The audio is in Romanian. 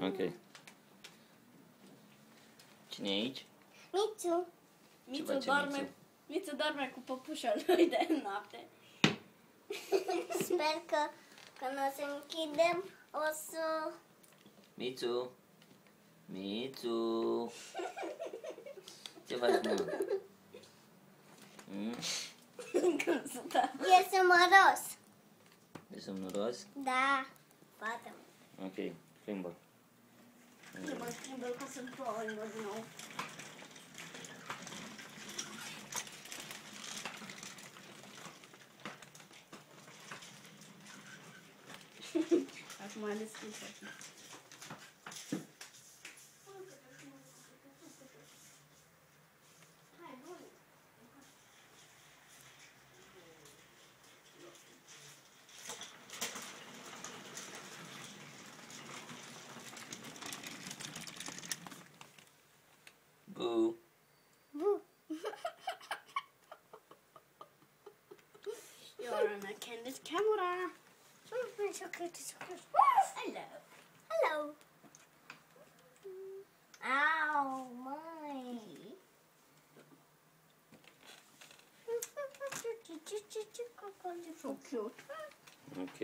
Ok. Cine e aici? Mițu. Mițu doarme cu păpușa lui de noapte. Sper că când o să închidem, o să... Mițu! Mițu! Ce faci, mă? E somnoros. E somnoros? Da. Poate. Ok, plimbă. Trebuie să schimbă ca să-mi plouă din nou. Acum a deschis acum. Bu. Bu. You're on a Candace camera. It's okay, it's okay. Hello. Hello. Ow, my. So cute. Ok.